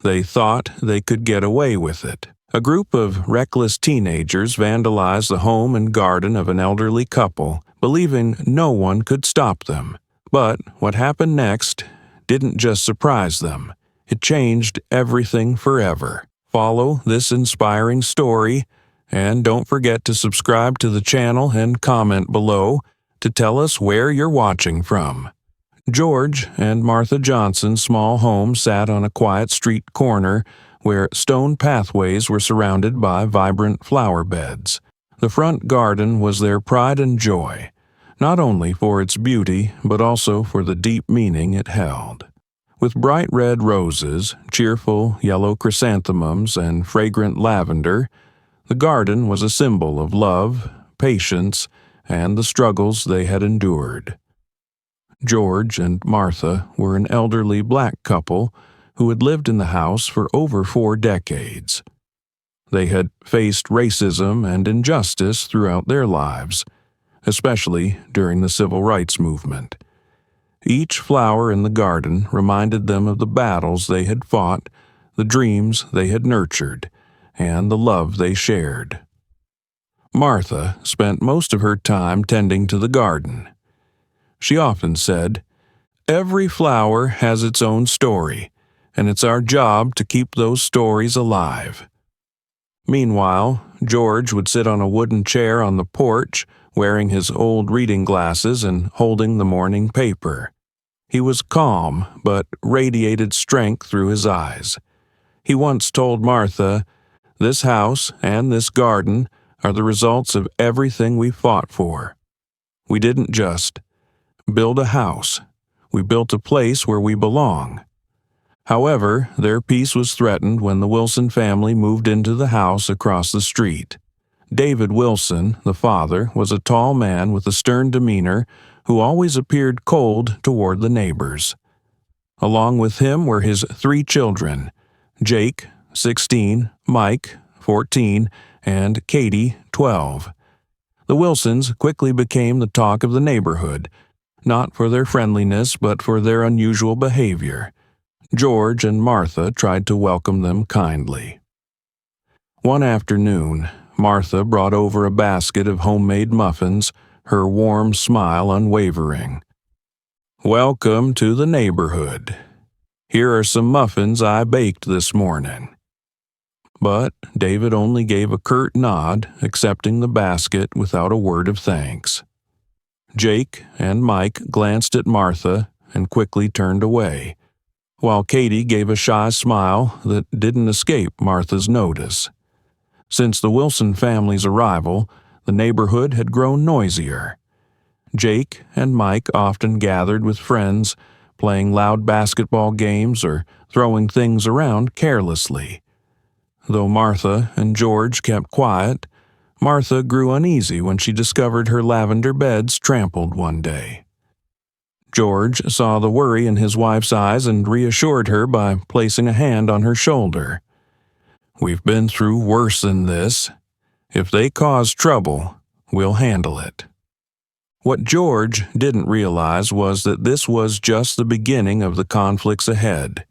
They thought they could get away with it. A group of reckless teenagers vandalized the home and garden of an elderly couple, believing no one could stop them. But what happened next didn't just surprise them. It changed everything forever. Follow this inspiring story, and don't forget to subscribe to the channel and comment below to tell us where you're watching from. George and Martha Johnson's small home sat on a quiet street corner where stone pathways were surrounded by vibrant flower beds. The front garden was their pride and joy, not only for its beauty, but also for the deep meaning it held. With bright red roses, cheerful yellow chrysanthemums, and fragrant lavender, the garden was a symbol of love, patience, and the struggles they had endured. George and Martha were an elderly black couple who had lived in the house for over 4 decades. They had faced racism and injustice throughout their lives, especially during the civil rights movement. Each flower in the garden reminded them of the battles they had fought, the dreams they had nurtured, and the love they shared. Martha spent most of her time tending to the garden. She often said, "Every flower has its own story, and it's our job to keep those stories alive." Meanwhile, George would sit on a wooden chair on the porch, wearing his old reading glasses and holding the morning paper. He was calm, but radiated strength through his eyes. He once told Martha, "This house and this garden are the results of everything we fought for. We didn't just build a house. We built a place where we belong." However, their peace was threatened when the Wilson family moved into the house across the street. David Wilson, the father, was a tall man with a stern demeanor who always appeared cold toward the neighbors. Along with him were his 3 children, Jake, 16, Mike, 14, and Katie, 12. The Wilsons quickly became the talk of the neighborhood, not for their friendliness but for their unusual behavior. George and Martha tried to welcome them kindly. One afternoon, Martha brought over a basket of homemade muffins, her warm smile unwavering. "Welcome to the neighborhood. Here are some muffins I baked this morning." But David only gave a curt nod, accepting the basket without a word of thanks. Jake and Mike glanced at Martha and quickly turned away, while Katie gave a shy smile that didn't escape Martha's notice. Since the Wilson family's arrival, the neighborhood had grown noisier. Jake and Mike often gathered with friends, playing loud basketball games or throwing things around carelessly. Though Martha and George kept quiet, Martha grew uneasy when she discovered her lavender beds trampled one day. George saw the worry in his wife's eyes and reassured her by placing a hand on her shoulder. "We've been through worse than this. If they cause trouble, we'll handle it." What George didn't realize was that this was just the beginning of the conflicts ahead.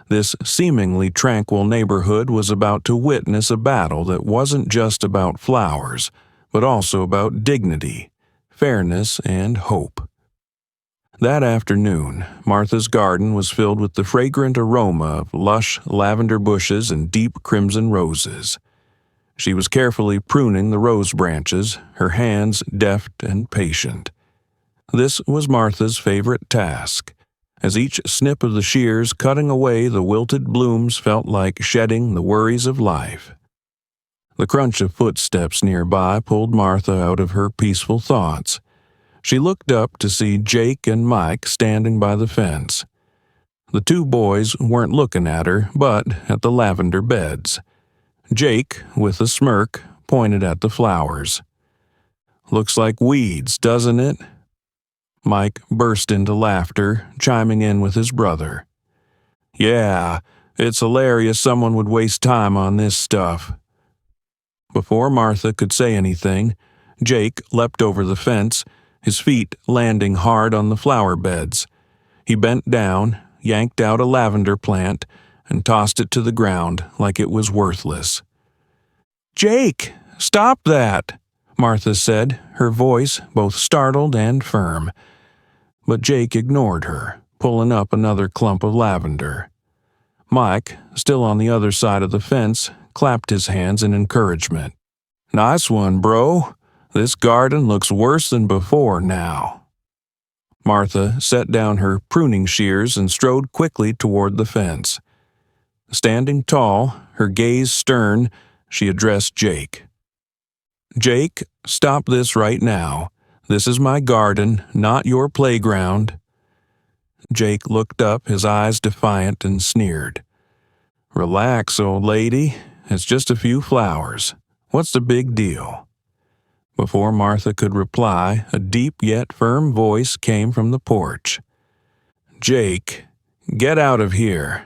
This seemingly tranquil neighborhood was about to witness a battle that wasn't just about flowers, but also about dignity, fairness, and hope. That afternoon, Martha's garden was filled with the fragrant aroma of lush lavender bushes and deep crimson roses. She was carefully pruning the rose branches, her hands deft and patient. This was Martha's favorite task, as each snip of the shears cutting away the wilted blooms felt like shedding the worries of life. The crunch of footsteps nearby pulled Martha out of her peaceful thoughts. She looked up to see Jake and Mike standing by the fence. The 2 boys weren't looking at her, but at the lavender beds. Jake, with a smirk, pointed at the flowers. "Looks like weeds, doesn't it?" Mike burst into laughter, chiming in with his brother. "Yeah, it's hilarious someone would waste time on this stuff." Before Martha could say anything, Jake leapt over the fence, his feet landing hard on the flower beds. He bent down, yanked out a lavender plant, and tossed it to the ground like it was worthless. "Jake, stop that!" Martha said, her voice both startled and firm. But Jake ignored her, pulling up another clump of lavender. Mike, still on the other side of the fence, clapped his hands in encouragement. "Nice one, bro. This garden looks worse than before now." Martha set down her pruning shears and strode quickly toward the fence. Standing tall, her gaze stern, she addressed Jake. "Jake, stop this right now. This is my garden, not your playground." Jake looked up, his eyes defiant, and sneered. "Relax, old lady. It's just a few flowers. What's the big deal?" Before Martha could reply, a deep yet firm voice came from the porch. "Jake, get out of here.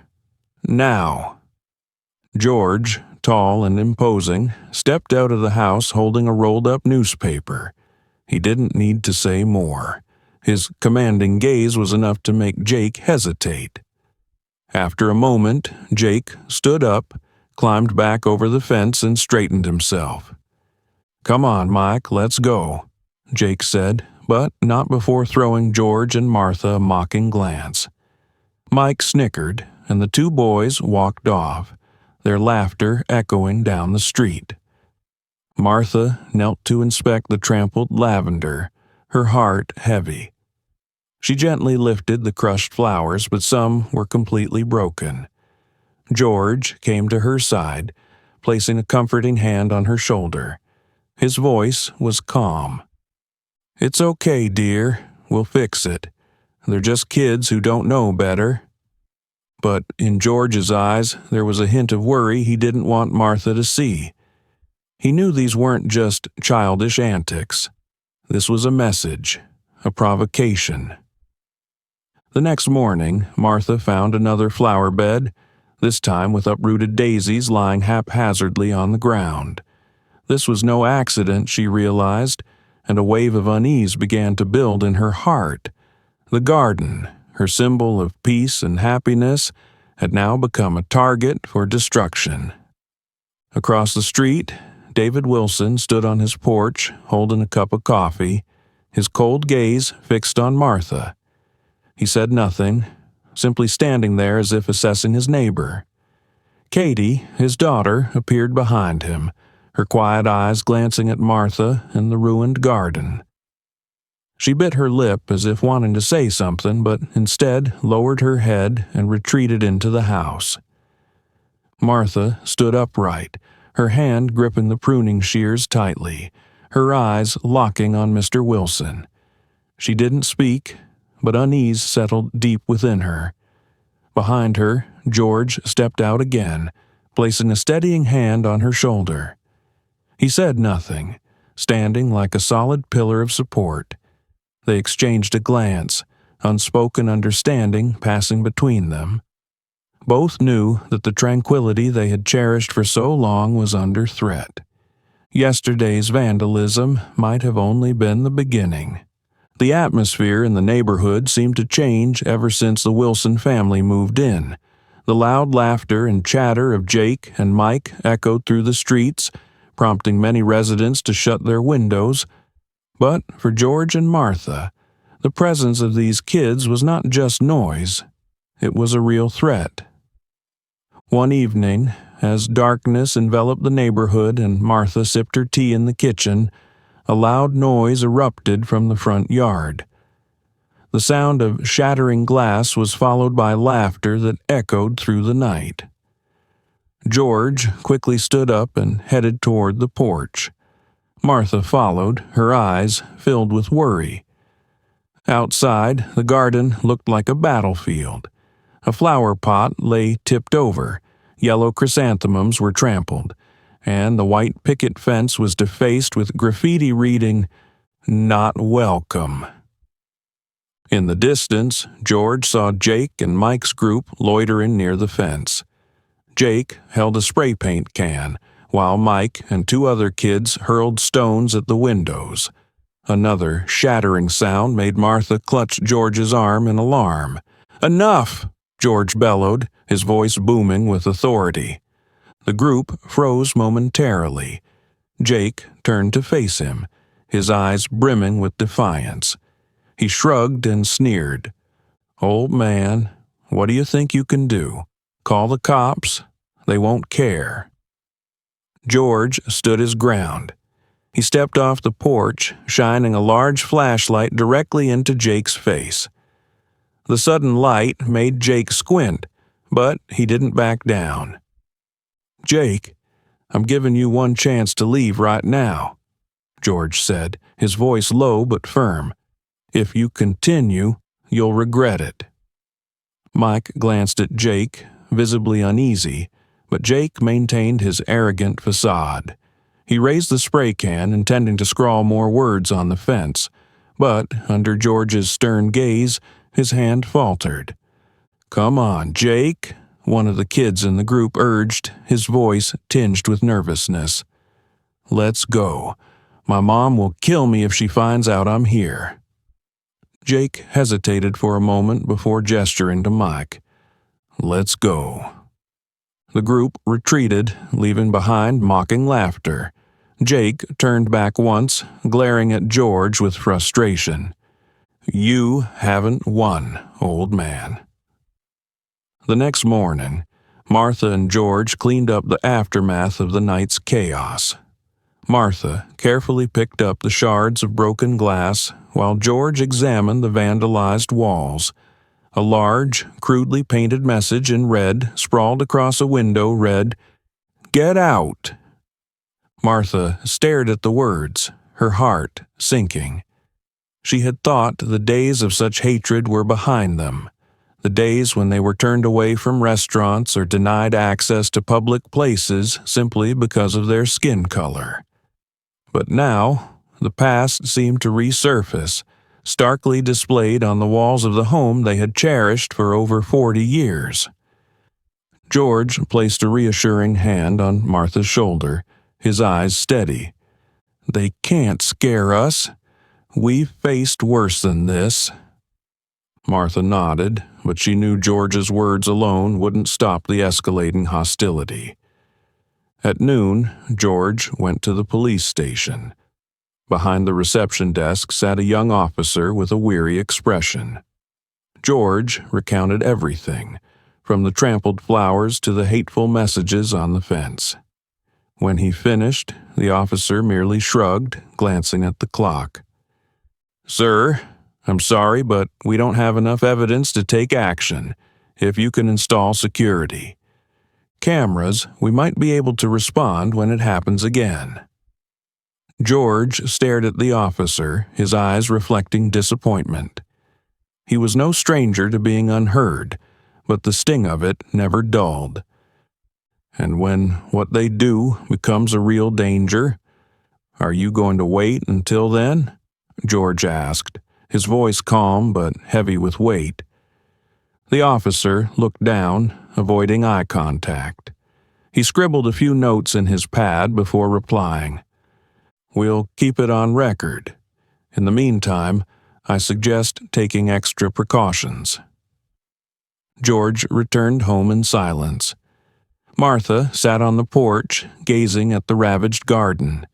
Now." George, tall and imposing, stepped out of the house holding a rolled-up newspaper. He didn't need to say more. His commanding gaze was enough to make Jake hesitate. After a moment, Jake stood up, climbed back over the fence, and straightened himself. "Come on, Mike, let's go," Jake said, but not before throwing George and Martha a mocking glance. Mike snickered, and the two boys walked off, their laughter echoing down the street. Martha knelt to inspect the trampled lavender, her heart heavy. She gently lifted the crushed flowers, but some were completely broken. George came to her side, placing a comforting hand on her shoulder. His voice was calm. "It's okay, dear. We'll fix it. They're just kids who don't know better." But in George's eyes, there was a hint of worry he didn't want Martha to see. He knew these weren't just childish antics. This was a message, a provocation. The next morning, Martha found another flower bed, this time with uprooted daisies lying haphazardly on the ground. This was no accident, she realized, and a wave of unease began to build in her heart. The garden, her symbol of peace and happiness, had now become a target for destruction. Across the street, David Wilson stood on his porch, holding a cup of coffee, his cold gaze fixed on Martha. He said nothing, simply standing there as if assessing his neighbor. Katie, his daughter, appeared behind him, her quiet eyes glancing at Martha and the ruined garden. She bit her lip as if wanting to say something, but instead lowered her head and retreated into the house. Martha stood upright, her hand gripping the pruning shears tightly, her eyes locking on Mr. Wilson. She didn't speak, but unease settled deep within her. Behind her, George stepped out again, placing a steadying hand on her shoulder. He said nothing, standing like a solid pillar of support. They exchanged a glance, unspoken understanding passing between them. Both knew that the tranquility they had cherished for so long was under threat. Yesterday's vandalism might have only been the beginning. The atmosphere in the neighborhood seemed to change ever since the Wilson family moved in. The loud laughter and chatter of Jake and Mike echoed through the streets, prompting many residents to shut their windows. But for George and Martha, the presence of these kids was not just noise. It was a real threat. One evening, as darkness enveloped the neighborhood and Martha sipped her tea in the kitchen, a loud noise erupted from the front yard. The sound of shattering glass was followed by laughter that echoed through the night. George quickly stood up and headed toward the porch. Martha followed, her eyes filled with worry. Outside, the garden looked like a battlefield. A flower pot lay tipped over, yellow chrysanthemums were trampled, and the white picket fence was defaced with graffiti reading, "Not welcome." In the distance, George saw Jake and Mike's group loitering near the fence. Jake held a spray paint can, while Mike and two other kids hurled stones at the windows. Another shattering sound made Martha clutch George's arm in alarm. "Enough!" George bellowed, his voice booming with authority. The group froze momentarily. Jake turned to face him, his eyes brimming with defiance. He shrugged and sneered. "Old man, what do you think you can do? Call the cops? They won't care." George stood his ground. He stepped off the porch, shining a large flashlight directly into Jake's face. The sudden light made Jake squint, but he didn't back down. "Jake, I'm giving you one chance to leave right now," George said, his voice low but firm. "If you continue, you'll regret it." Mike glanced at Jake, visibly uneasy, but Jake maintained his arrogant facade. He raised the spray can, intending to scrawl more words on the fence, but under George's stern gaze, his hand faltered. "Come on, Jake," one of the kids in the group urged, his voice tinged with nervousness. "Let's go. My mom will kill me if she finds out I'm here." Jake hesitated for a moment before gesturing to Mike. "Let's go." The group retreated, leaving behind mocking laughter. Jake turned back once, glaring at George with frustration. "You haven't won, old man." The next morning, Martha and George cleaned up the aftermath of the night's chaos. Martha carefully picked up the shards of broken glass, while George examined the vandalized walls. A large, crudely painted message in red sprawled across a window read, "Get out!" Martha stared at the words, her heart sinking. She had thought the days of such hatred were behind them, the days when they were turned away from restaurants or denied access to public places simply because of their skin color. But now, the past seemed to resurface, starkly displayed on the walls of the home they had cherished for over 40 years. George placed a reassuring hand on Martha's shoulder, his eyes steady. "They can't scare us. We've faced worse than this." Martha nodded, but she knew George's words alone wouldn't stop the escalating hostility. At noon, George went to the police station. Behind the reception desk sat a young officer with a weary expression. George recounted everything, from the trampled flowers to the hateful messages on the fence. When he finished, the officer merely shrugged, glancing at the clock. "Sir, I'm sorry, but we don't have enough evidence to take action. If you can install security. Cameras, we might be able to respond when it happens again." George stared at the officer, his eyes reflecting disappointment. He was no stranger to being unheard, but the sting of it never dulled. "And when what they do becomes a real danger, are you going to wait until then?" George asked, his voice calm but heavy with weight. The officer looked down, avoiding eye contact. He scribbled a few notes in his pad before replying. "We'll keep it on record. In the meantime, I suggest taking extra precautions." George returned home in silence. Martha sat on the porch, gazing at the ravaged garden.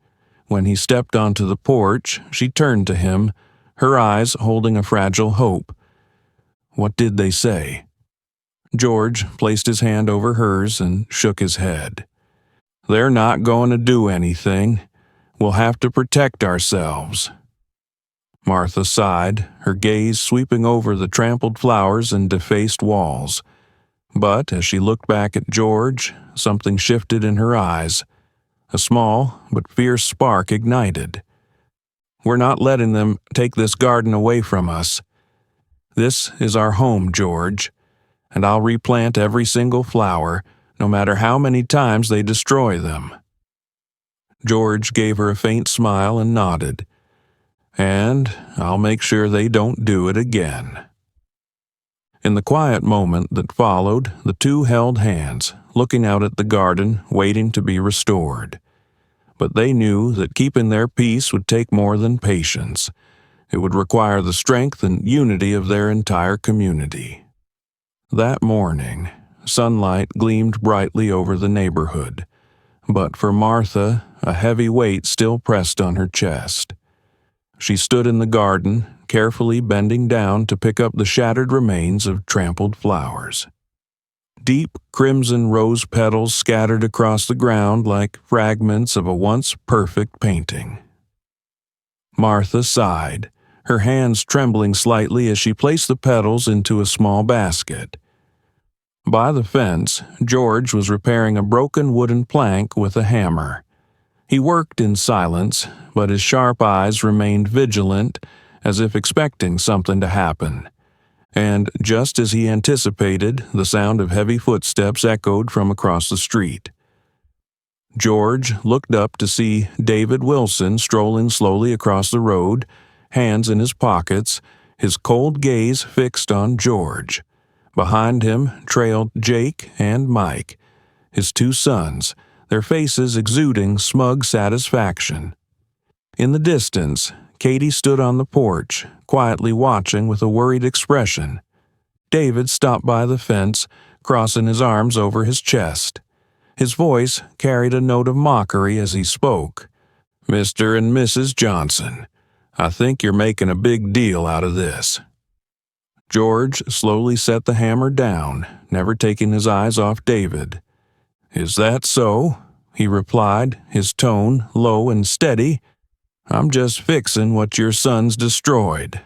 When he stepped onto the porch, she turned to him, her eyes holding a fragile hope. "What did they say?" George placed his hand over hers and shook his head. "They're not going to do anything. We'll have to protect ourselves." Martha sighed, her gaze sweeping over the trampled flowers and defaced walls. But as she looked back at George, something shifted in her eyes. A small but fierce spark ignited. "We're not letting them take this garden away from us. This is our home, George, and I'll replant every single flower, no matter how many times they destroy them." George gave her a faint smile and nodded. "And I'll make sure they don't do it again." In the quiet moment that followed, the two held hands, looking out at the garden, waiting to be restored. But they knew that keeping their peace would take more than patience. It would require the strength and unity of their entire community. That morning, sunlight gleamed brightly over the neighborhood, but for Martha, a heavy weight still pressed on her chest. She stood in the garden, carefully bending down to pick up the shattered remains of trampled flowers. Deep crimson rose petals scattered across the ground like fragments of a once perfect painting. Martha sighed, her hands trembling slightly as she placed the petals into a small basket. By the fence, George was repairing a broken wooden plank with a hammer. He worked in silence, but his sharp eyes remained vigilant, as if expecting something to happen. And just as he anticipated, the sound of heavy footsteps echoed from across the street. George looked up to see David Wilson strolling slowly across the road, hands in his pockets, his cold gaze fixed on George. Behind him trailed Jake and Mike, his two sons, their faces exuding smug satisfaction. In the distance, Katie stood on the porch, quietly watching with a worried expression. David stopped by the fence, crossing his arms over his chest. His voice carried a note of mockery as he spoke. "Mr. and Mrs. Johnson, I think you're making a big deal out of this." George slowly set the hammer down, never taking his eyes off David. "Is that so?" he replied, his tone low and steady. "I'm just fixin' what your sons destroyed."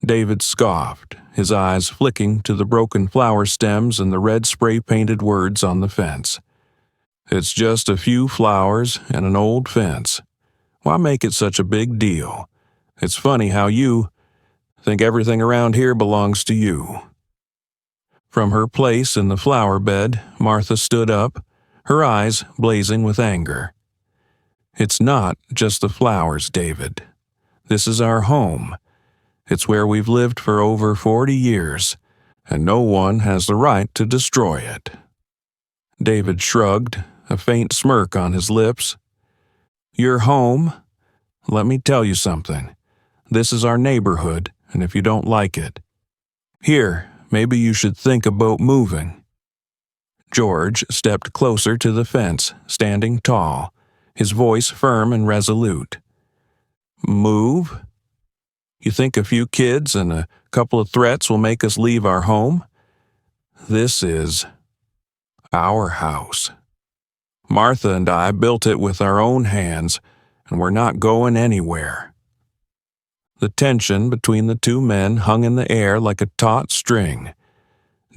David scoffed, his eyes flicking to the broken flower stems and the red spray-painted words on the fence. "It's just a few flowers and an old fence. Why make it such a big deal? It's funny how you think everything around here belongs to you." From her place in the flower bed, Martha stood up, her eyes blazing with anger. "It's not just the flowers, David. This is our home. It's where we've lived for over 40 years, and no one has the right to destroy it." David shrugged, a faint smirk on his lips. "Your home? Let me tell you something. This is our neighborhood, and if you don't like it, here, maybe you should think about moving." George stepped closer to the fence, standing tall, his voice firm and resolute. "Move? You think a few kids and a couple of threats will make us leave our home? This is our house. Martha and I built it with our own hands, and we're not going anywhere." The tension between the two men hung in the air like a taut string.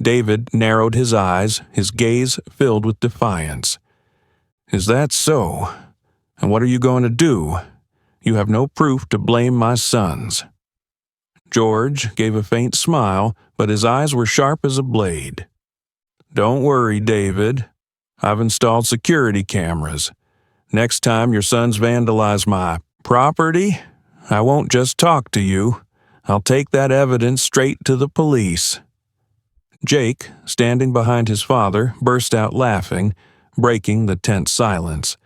David narrowed his eyes, his gaze filled with defiance. "Is that so? And what are you going to do? You have no proof to blame my sons." George gave a faint smile, but his eyes were sharp as a blade. "Don't worry, David. I've installed security cameras. Next time your sons vandalize my property, I won't just talk to you. I'll take that evidence straight to the police." Jake, standing behind his father, burst out laughing, breaking the tense silence.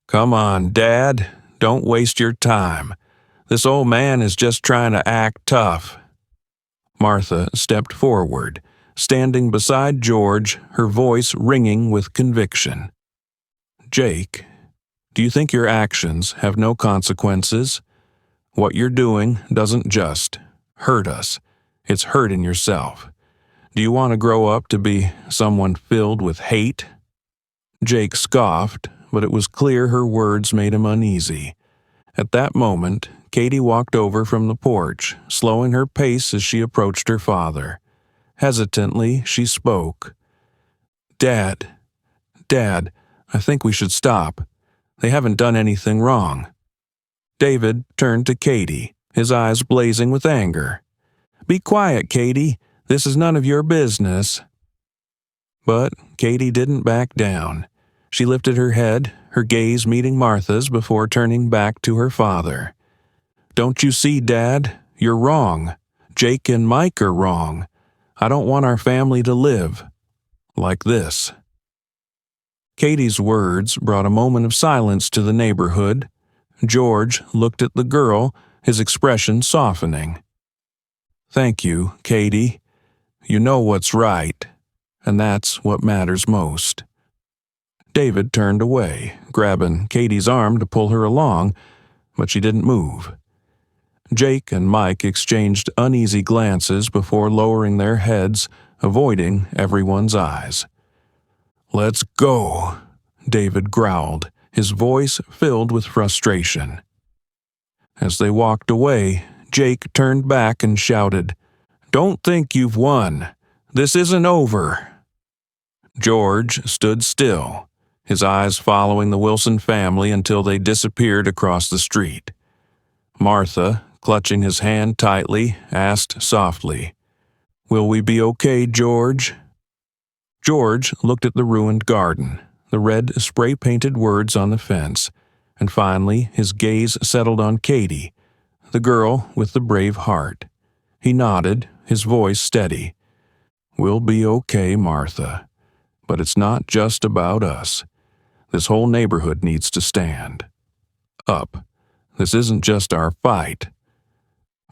"Come on, Dad. Don't waste your time. This old man is just trying to act tough." Martha stepped forward, standing beside George, her voice ringing with conviction. "Jake, do you think your actions have no consequences? What you're doing doesn't just hurt us. It's hurting yourself. Do you want to grow up to be someone filled with hate?" Jake scoffed, but it was clear her words made him uneasy. At that moment, Katie walked over from the porch, slowing her pace as she approached her father. Hesitantly, she spoke. Dad, I think we should stop. They haven't done anything wrong." David turned to Katie, his eyes blazing with anger. "Be quiet, Katie. This is none of your business." But Katie didn't back down. She lifted her head, her gaze meeting Martha's before turning back to her father. "Don't you see, Dad? You're wrong. Jake and Mike are wrong. I don't want our family to live like this." Katie's words brought a moment of silence to the neighborhood. George looked at the girl, his expression softening. "Thank you, Katie. You know what's right, and that's what matters most." David turned away, grabbing Katie's arm to pull her along, but she didn't move. Jake and Mike exchanged uneasy glances before lowering their heads, avoiding everyone's eyes. "Let's go," David growled, his voice filled with frustration. As they walked away, Jake turned back and shouted, "Don't think you've won. This isn't over." George stood still, his eyes following the Wilson family until they disappeared across the street. Martha, clutching his hand tightly, asked softly, "Will we be okay, George?" George looked at the ruined garden, the red spray-painted words on the fence, and finally his gaze settled on Katie, the girl with the brave heart. He nodded, his voice steady. "We'll be okay, Martha. But it's not just about us. This whole neighborhood needs to stand up. This isn't just our fight."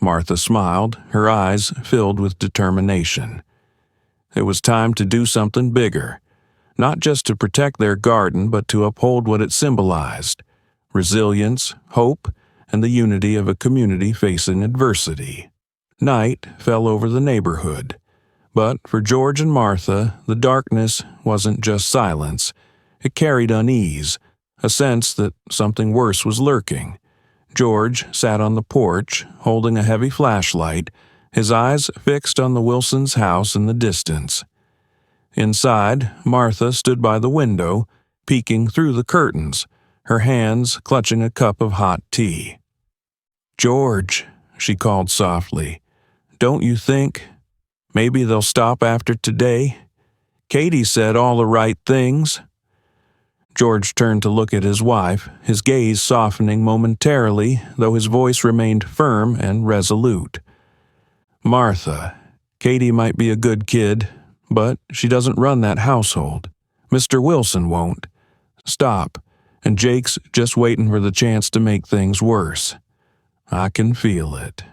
Martha smiled, her eyes filled with determination. It was time to do something bigger, not just to protect their garden, but to uphold what it symbolized: resilience, hope, and the unity of a community facing adversity. Night fell over the neighborhood, but for George and Martha, the darkness wasn't just silence. It carried unease, a sense that something worse was lurking. George sat on the porch, holding a heavy flashlight, his eyes fixed on the Wilsons' house in the distance. Inside, Martha stood by the window, peeking through the curtains, her hands clutching a cup of hot tea. "George," she called softly, "don't you think maybe they'll stop after today? Katie said all the right things." George turned to look at his wife, his gaze softening momentarily, though his voice remained firm and resolute. "Martha, Katie might be a good kid, but she doesn't run that household. Mr. Wilson won't. Stop, and Jake's just waiting for the chance to make things worse. I can feel it."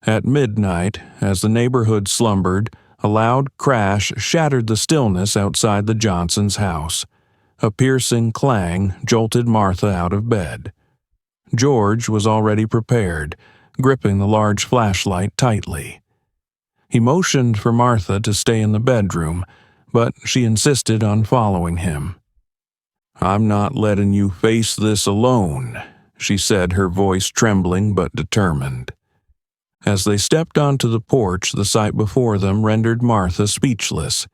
At midnight, as the neighborhood slumbered, a loud crash shattered the stillness outside the Johnsons' house. A piercing clang jolted Martha out of bed. George was already prepared, gripping the large flashlight tightly. He motioned for Martha to stay in the bedroom, but she insisted on following him. "I'm not letting you face this alone," she said, her voice trembling but determined. As they stepped onto the porch, the sight before them rendered Martha speechless.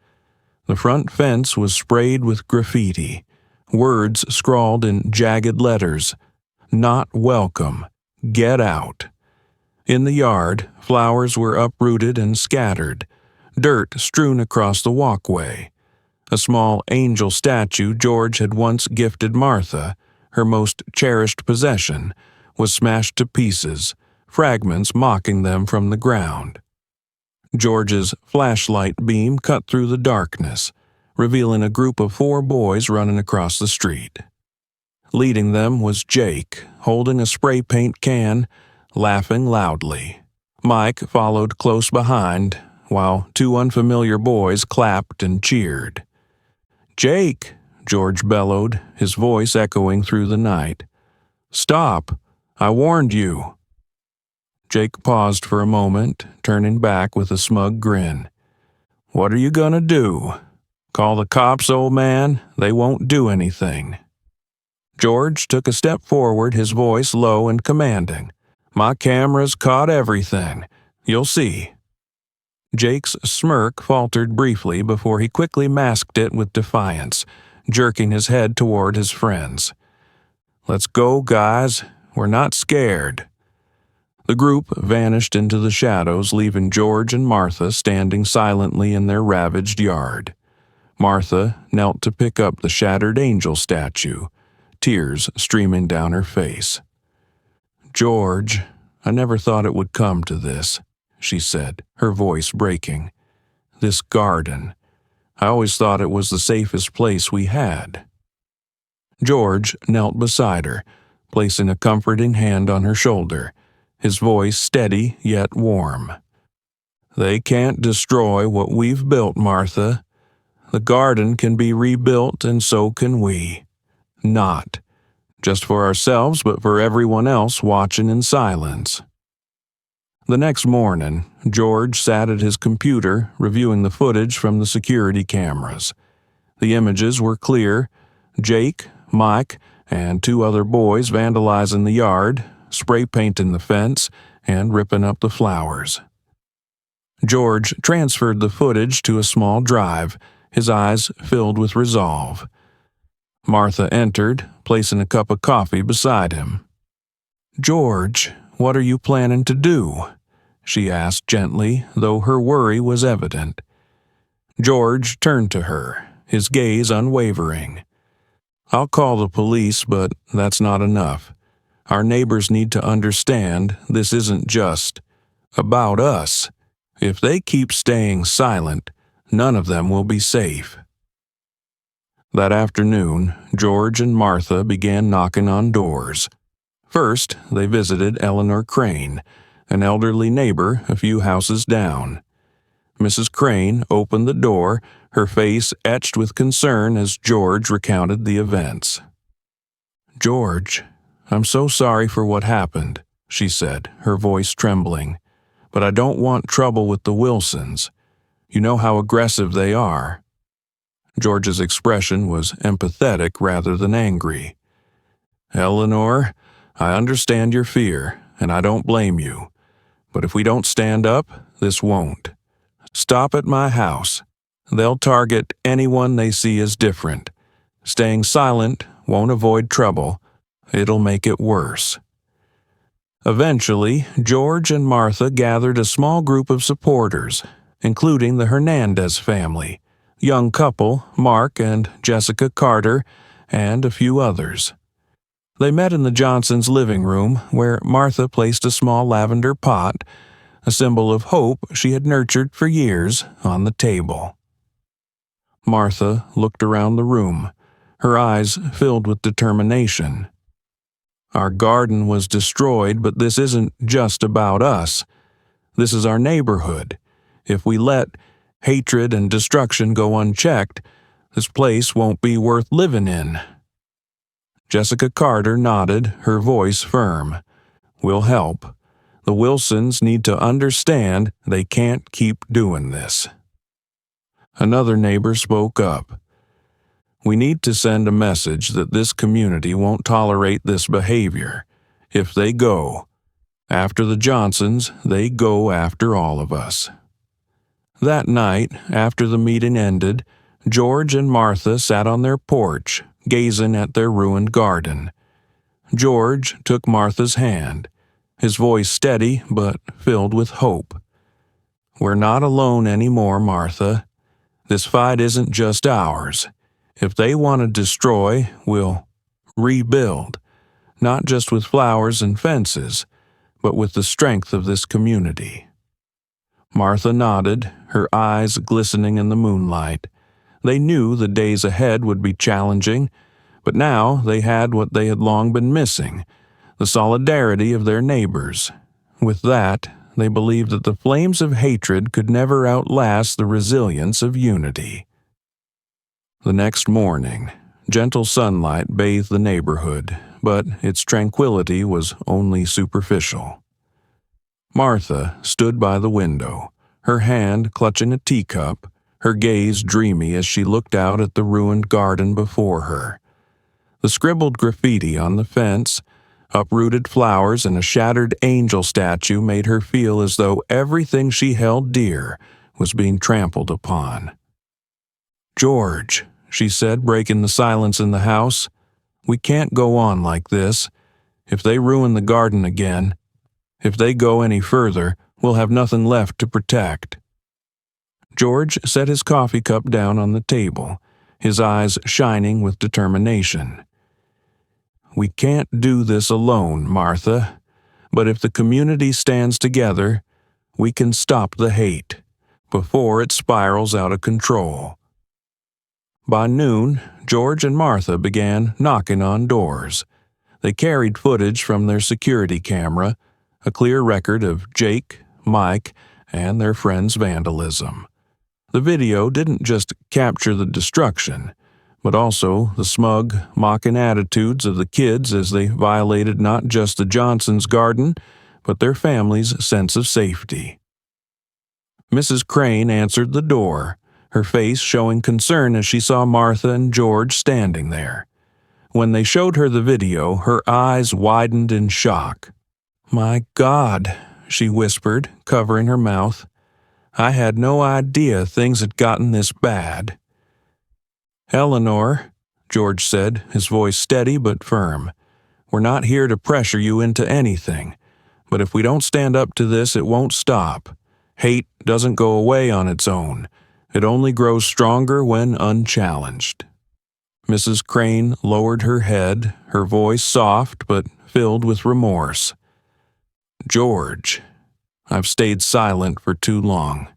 The front fence was sprayed with graffiti, words scrawled in jagged letters: "Not welcome. Get out." In the yard, flowers were uprooted and scattered, dirt strewn across the walkway. A small angel statue George had once gifted Martha, her most cherished possession, was smashed to pieces, fragments mocking them from the ground. George's flashlight beam cut through the darkness, revealing a group of 4 boys running across the street. Leading them was Jake, holding a spray paint can, laughing loudly. Mike followed close behind, while 2 unfamiliar boys clapped and cheered. "Jake!" George bellowed, his voice echoing through the night. "Stop! I warned you." Jake paused for a moment, turning back with a smug grin. "What are you gonna do? Call the cops, old man? They won't do anything." George took a step forward, his voice low and commanding. "My camera's caught everything. You'll see." Jake's smirk faltered briefly before he quickly masked it with defiance, jerking his head toward his friends. "Let's go, guys. We're not scared." The group vanished into the shadows, leaving George and Martha standing silently in their ravaged yard. Martha knelt to pick up the shattered angel statue, tears streaming down her face. "George, I never thought it would come to this," she said, her voice breaking. "This garden. I always thought it was the safest place we had." George knelt beside her, placing a comforting hand on her shoulder, his voice steady yet warm. They can't destroy what we've built, Martha. The garden can be rebuilt, and so can we. Not just for ourselves, but for everyone else watching in silence. The next morning, George sat at his computer reviewing the footage from the security cameras. The images were clear: Jake, Mike, and two other boys vandalizing the yard, spray painting the fence, and ripping up the flowers. George transferred the footage to a small drive, his eyes filled with resolve. Martha entered, placing a cup of coffee beside him. "George, what are you planning to do?" she asked gently, though her worry was evident. George turned to her, his gaze unwavering. "I'll call the police, but that's not enough. Our neighbors need to understand this isn't just about us. If they keep staying silent, none of them will be safe." That afternoon, George and Martha began knocking on doors. First, they visited Eleanor Crane, an elderly neighbor a few houses down. Mrs. Crane opened the door, her face etched with concern as George recounted the events. "George, I'm so sorry for what happened," she said, her voice trembling. "But I don't want trouble with the Wilsons. You know how aggressive they are." George's expression was empathetic rather than angry. "Eleanor, I understand your fear, and I don't blame you. But if we don't stand up, this won't. Stop at my house. They'll target anyone they see as different. Staying silent won't avoid trouble. It'll make it worse." Eventually, George and Martha gathered a small group of supporters, including the Hernandez family, young couple Mark and Jessica Carter, and a few others. They met in the Johnsons' living room, where Martha placed a small lavender pot, a symbol of hope she had nurtured for years, on the table. Martha looked around the room, her eyes filled with determination. "Our garden was destroyed, but this isn't just about us. This is our neighborhood. If we let hatred and destruction go unchecked, this place won't be worth living in." Jessica Carter nodded, her voice firm. "We'll help. The Wilsons need to understand they can't keep doing this." Another neighbor spoke up. "We need to send a message that this community won't tolerate this behavior. If they go after the Johnsons, they go after all of us." That night, after the meeting ended, George and Martha sat on their porch, gazing at their ruined garden. George took Martha's hand, his voice steady but filled with hope. "We're not alone anymore, Martha. This fight isn't just ours. If they want to destroy, we'll rebuild, not just with flowers and fences, but with the strength of this community." Martha nodded, her eyes glistening in the moonlight. They knew the days ahead would be challenging, but now they had what they had long been missing: the solidarity of their neighbors. With that, they believed that the flames of hatred could never outlast the resilience of unity. The next morning, gentle sunlight bathed the neighborhood, but its tranquility was only superficial. Martha stood by the window, her hand clutching a teacup, her gaze dreamy as she looked out at the ruined garden before her. The scribbled graffiti on the fence, uprooted flowers, and a shattered angel statue made her feel as though everything she held dear was being trampled upon. "George," she said, breaking the silence in the house, "we can't go on like this. If they ruin the garden again, if they go any further, we'll have nothing left to protect." George set his coffee cup down on the table, his eyes shining with determination. "We can't do this alone, Martha, but if the community stands together, we can stop the hate before it spirals out of control." By noon, George and Martha began knocking on doors. They carried footage from their security camera, a clear record of Jake, Mike, and their friends' vandalism. The video didn't just capture the destruction, but also the smug, mocking attitudes of the kids as they violated not just the Johnsons' garden, but their family's sense of safety. Mrs. Crane answered the door, her face showing concern as she saw Martha and George standing there. When they showed her the video, her eyes widened in shock. "My God," she whispered, covering her mouth. "I had no idea things had gotten this bad." "Eleanor," George said, his voice steady but firm, "we're not here to pressure you into anything, but if we don't stand up to this, it won't stop. Hate doesn't go away on its own. It only grows stronger when unchallenged." Mrs. Crane lowered her head, her voice soft but filled with remorse. "George, I've stayed silent for too long.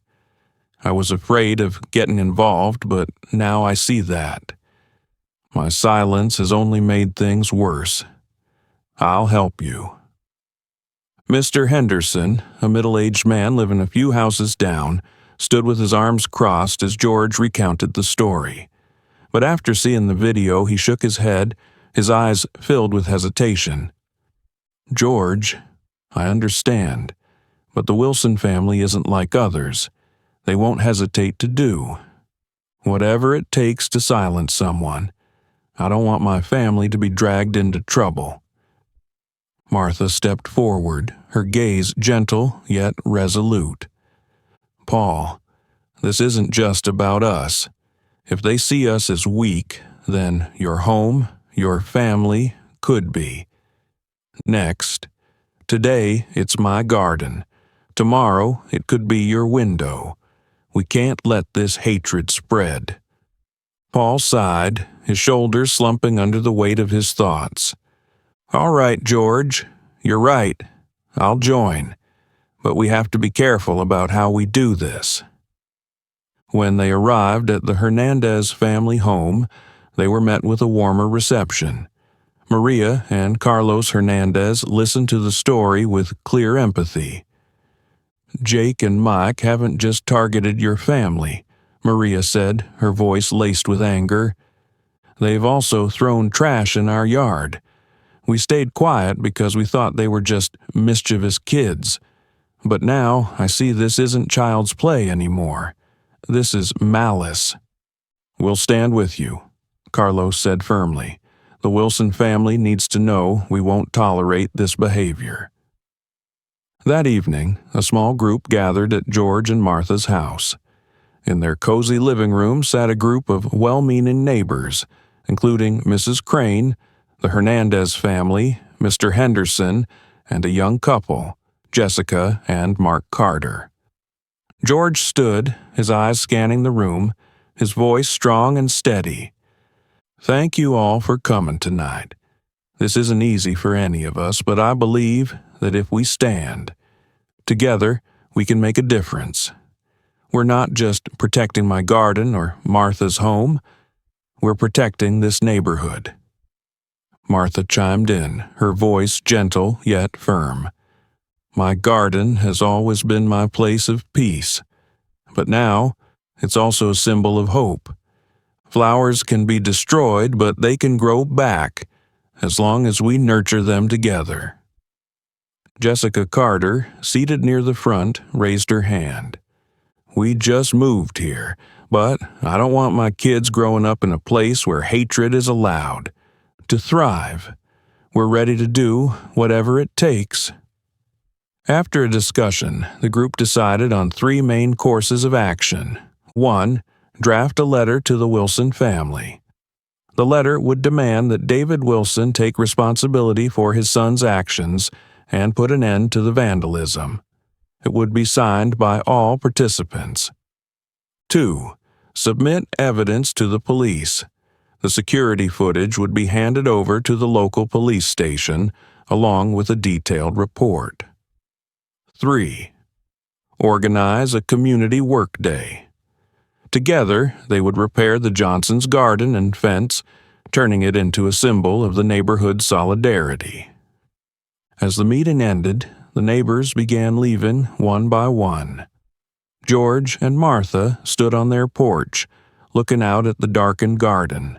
I was afraid of getting involved, but now I see that. My silence has only made things worse. I'll help you." Mr. Henderson, a middle-aged man living a few houses down, stood with his arms crossed as George recounted the story. But after seeing the video, he shook his head, his eyes filled with hesitation. "George, I understand, but the Wilson family isn't like others. They won't hesitate to do whatever it takes to silence someone. I don't want my family to be dragged into trouble." Martha stepped forward, her gaze gentle yet resolute. "Paul, this isn't just about us. If they see us as weak, then your home, your family, could be. Next, today it's my garden. Tomorrow it could be your window. We can't let this hatred spread." Paul sighed, his shoulders slumping under the weight of his thoughts. "All right, George, you're right. I'll join. But we have to be careful about how we do this." When they arrived at the Hernandez family home, they were met with a warmer reception. Maria and Carlos Hernandez listened to the story with clear empathy. "Jake and Mike haven't just targeted your family," Maria said, her voice laced with anger. "They've also thrown trash in our yard. We stayed quiet because we thought they were just mischievous kids. But now I see this isn't child's play anymore. This is malice." "We'll stand with you," Carlos said firmly. "The Wilson family needs to know we won't tolerate this behavior." That evening, a small group gathered at George and Martha's house. In their cozy living room sat a group of well-meaning neighbors, including Mrs. Crane, the Hernandez family, Mr. Henderson, and a young couple, Jessica and Mark Carter. George stood, his eyes scanning the room, his voice strong and steady. "Thank you all for coming tonight. This isn't easy for any of us, but I believe that if we stand together, we can make a difference. We're not just protecting my garden or Martha's home. We're protecting this neighborhood." Martha chimed in, her voice gentle yet firm. "My garden has always been my place of peace, but now it's also a symbol of hope. Flowers can be destroyed, but they can grow back as long as we nurture them together." Jessica Carter, seated near the front, raised her hand. "We just moved here, but I don't want my kids growing up in a place where hatred is allowed. To thrive, we're ready to do whatever it takes." After a discussion, the group decided on 3 main courses of action. 1. Draft a letter to the Wilson family. The letter would demand that David Wilson take responsibility for his son's actions and put an end to the vandalism. It would be signed by all participants. 2. Submit evidence to the police. The security footage would be handed over to the local police station, along with a detailed report. 3. Organize a community workday. Together, they would repair the Johnsons' garden and fence, turning it into a symbol of the neighborhood's solidarity. As the meeting ended, the neighbors began leaving one by one. George and Martha stood on their porch, looking out at the darkened garden.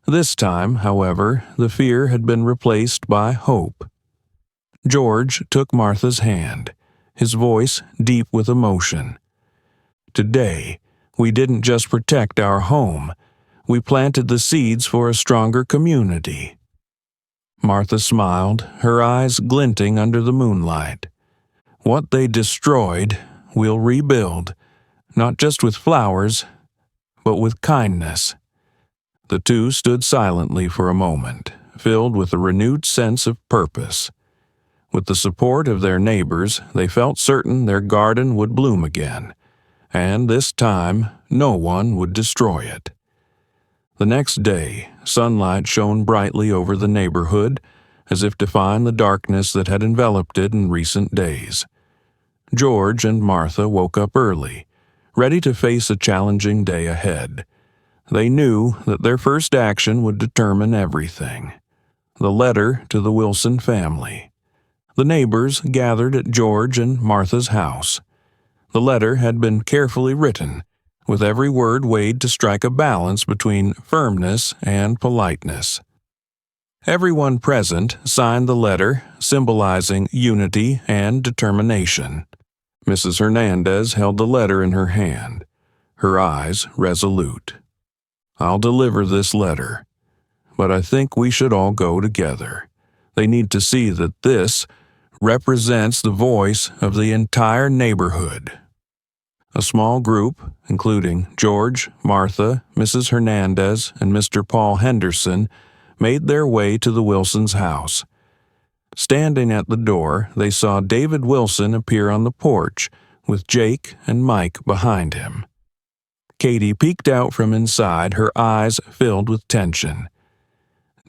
This time, however, the fear had been replaced by hope. George took Martha's hand, his voice deep with emotion. "Today, we didn't just protect our home, we planted the seeds for a stronger community." Martha smiled, her eyes glinting under the moonlight. "What they destroyed, we'll rebuild, not just with flowers, but with kindness." The two stood silently for a moment, filled with a renewed sense of purpose. With the support of their neighbors, they felt certain their garden would bloom again, and this time no one would destroy it. The next day, sunlight shone brightly over the neighborhood, as if defying the darkness that had enveloped it in recent days. George and Martha woke up early, ready to face a challenging day ahead. They knew that their first action would determine everything. The letter to the Wilson family. The neighbors gathered at George and Martha's house. The letter had been carefully written, with every word weighed to strike a balance between firmness and politeness. Everyone present signed the letter, symbolizing unity and determination. Mrs. Hernandez held the letter in her hand, her eyes resolute. "I'll deliver this letter, but I think we should all go together. They need to see that this represents the voice of the entire neighborhood." A small group, including George, Martha, Mrs. Hernandez, and Mr. Paul Henderson, made their way to the Wilsons' house. Standing at the door, they saw David Wilson appear on the porch, with Jake and Mike behind him. Katie peeked out from inside, her eyes filled with tension.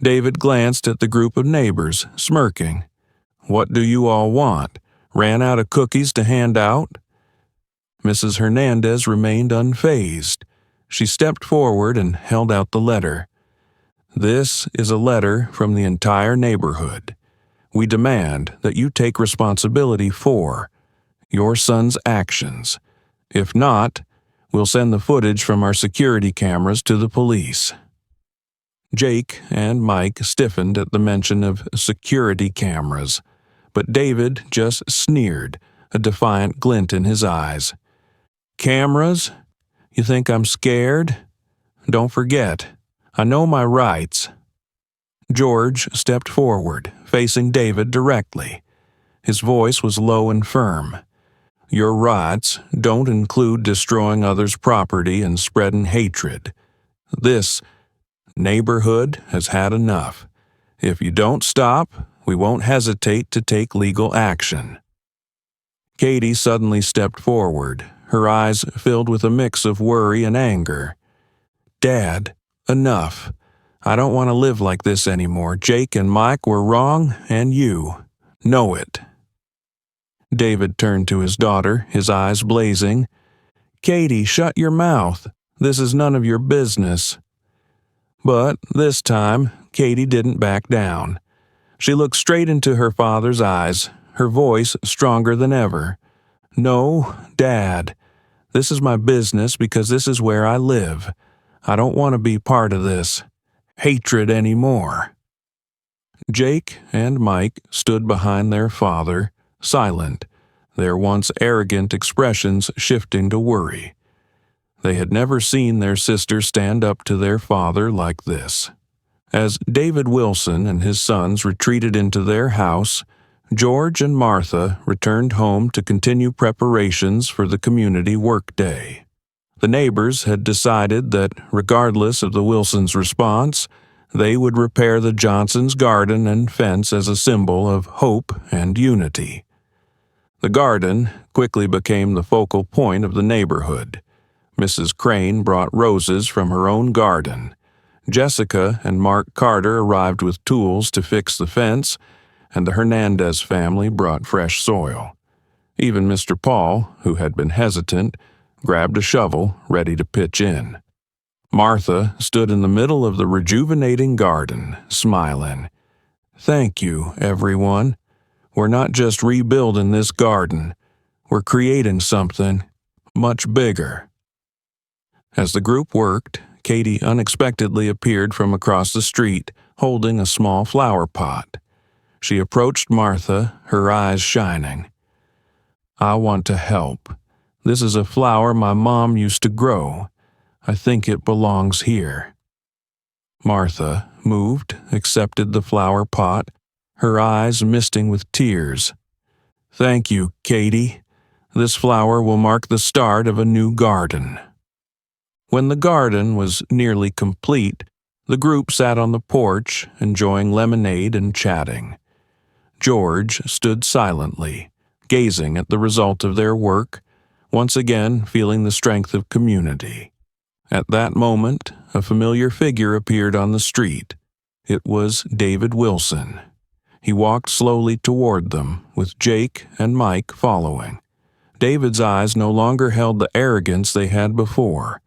David glanced at the group of neighbors, smirking. "What do you all want? Ran out of cookies to hand out?" Mrs. Hernandez remained unfazed. She stepped forward and held out the letter. "This is a letter from the entire neighborhood. We demand that you take responsibility for your son's actions. If not, we'll send the footage from our security cameras to the police." Jake and Mike stiffened at the mention of security cameras, but David just sneered, a defiant glint in his eyes. "Cameras? You think I'm scared? Don't forget, I know my rights." George stepped forward, facing David directly. His voice was low and firm. "Your rights don't include destroying others' property and spreading hatred. This neighborhood has had enough. If you don't stop, we won't hesitate to take legal action." Katie suddenly stepped forward, her eyes filled with a mix of worry and anger. "Dad, enough. I don't want to live like this anymore. Jake and Mike were wrong, and you know it." David turned to his daughter, his eyes blazing. "Katie, shut your mouth. This is none of your business." But this time, Katie didn't back down. She looked straight into her father's eyes, her voice stronger than ever. "No, Dad. This is my business because this is where I live. I don't want to be part of this hatred anymore." Jake and Mike stood behind their father, silent, their once arrogant expressions shifting to worry. They had never seen their sister stand up to their father like this. As David Wilson and his sons retreated into their house, George and Martha returned home to continue preparations for the community workday. The neighbors had decided that, regardless of the Wilsons' response, they would repair the Johnsons' garden and fence as a symbol of hope and unity. The garden quickly became the focal point of the neighborhood. Mrs. Crane brought roses from her own garden. Jessica and Mark Carter arrived with tools to fix the fence, and the Hernandez family brought fresh soil. Even Mr. Paul, who had been hesitant, grabbed a shovel, ready to pitch in. Martha stood in the middle of the rejuvenating garden, smiling. "Thank you, everyone. We're not just rebuilding this garden. We're creating something much bigger. As the group worked, Katie unexpectedly appeared from across the street, holding a small flower pot. She approached Martha, her eyes shining. "I want to help. This is a flower my mom used to grow. I think it belongs here." Martha, moved, accepted the flower pot, her eyes misting with tears. "Thank you, Katie. This flower will mark the start of a new garden." When the garden was nearly complete, the group sat on the porch, enjoying lemonade and chatting. George stood silently, gazing at the result of their work, once again feeling the strength of community. At that moment, a familiar figure appeared on the street. It was David Wilson. He walked slowly toward them, with Jake and Mike following. David's eyes no longer held the arrogance they had before.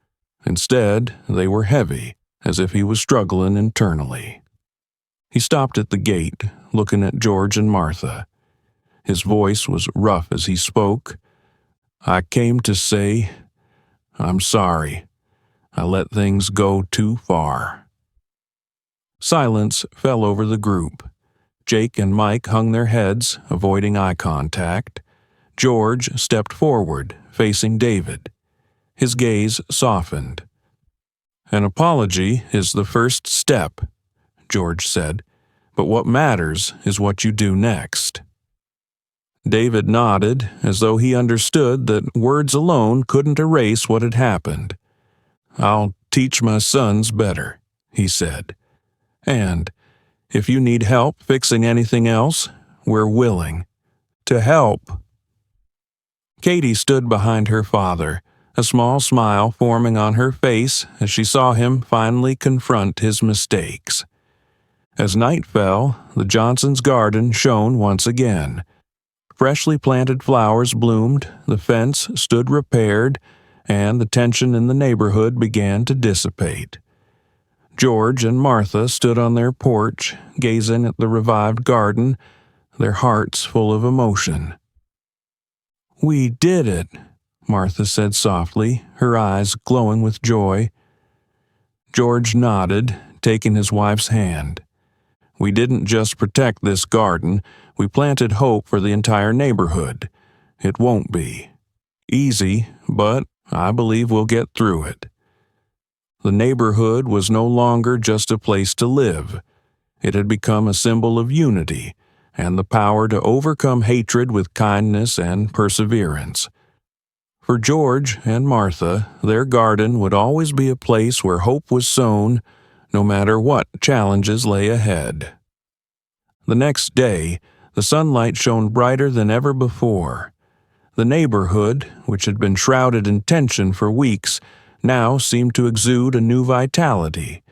Instead, they were heavy, as if he was struggling internally. He stopped at the gate, looking at George and Martha. His voice was rough as he spoke. "I came to say, I'm sorry. I let things go too far." Silence fell over the group. Jake and Mike hung their heads, avoiding eye contact. George stepped forward, facing David. His gaze softened. "An apology is the first step," George said, "but what matters is what you do next." David nodded, as though he understood that words alone couldn't erase what had happened. "I'll teach my sons better," he said. "And if you need help fixing anything else, we're willing to help." Katie stood behind her father, a small smile forming on her face as she saw him finally confront his mistakes. As night fell, the Johnsons' garden shone once again. Freshly planted flowers bloomed, the fence stood repaired, and the tension in the neighborhood began to dissipate. George and Martha stood on their porch, gazing at the revived garden, their hearts full of emotion. "We did it," Martha said softly, her eyes glowing with joy. George nodded, taking his wife's hand. "We didn't just protect this garden, we planted hope for the entire neighborhood. It won't be easy, but I believe we'll get through it." The neighborhood was no longer just a place to live. It had become a symbol of unity and the power to overcome hatred with kindness and perseverance. For George and Martha, their garden would always be a place where hope was sown, no matter what challenges lay ahead. The next day, the sunlight shone brighter than ever before. The neighborhood, which had been shrouded in tension for weeks, now seemed to exude a new vitality.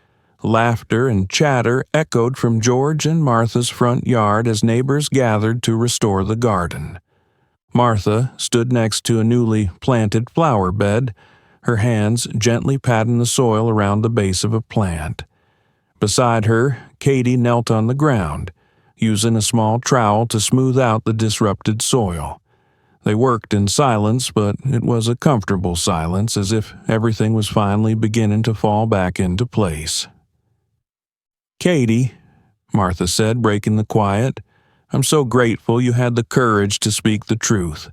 Laughter and chatter echoed from George and Martha's front yard as neighbors gathered to restore the garden. Martha stood next to a newly planted flower bed, her hands gently patting the soil around the base of a plant. Beside her, Katie knelt on the ground, using a small trowel to smooth out the disrupted soil. They worked in silence, but it was a comfortable silence, as if everything was finally beginning to fall back into place. "Katie," Martha said, breaking the quiet, "I'm so grateful you had the courage to speak the truth.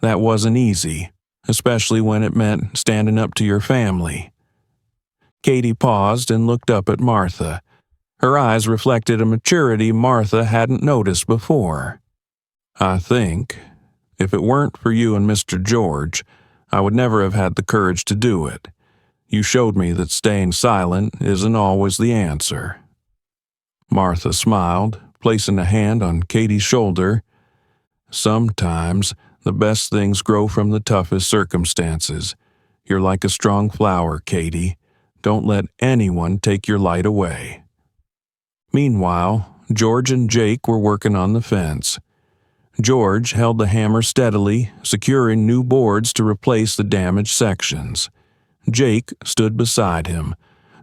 That wasn't easy, especially when it meant standing up to your family." Katie paused and looked up at Martha. Her eyes reflected a maturity Martha hadn't noticed before. "I think, if it weren't for you and Mr. George, I would never have had the courage to do it. You showed me that staying silent isn't always the answer." Martha smiled, placing a hand on Katie's shoulder. "Sometimes the best things grow from the toughest circumstances. You're like a strong flower, Katie. Don't let anyone take your light away." Meanwhile, George and Jake were working on the fence. George held the hammer steadily, securing new boards to replace the damaged sections. Jake stood beside him,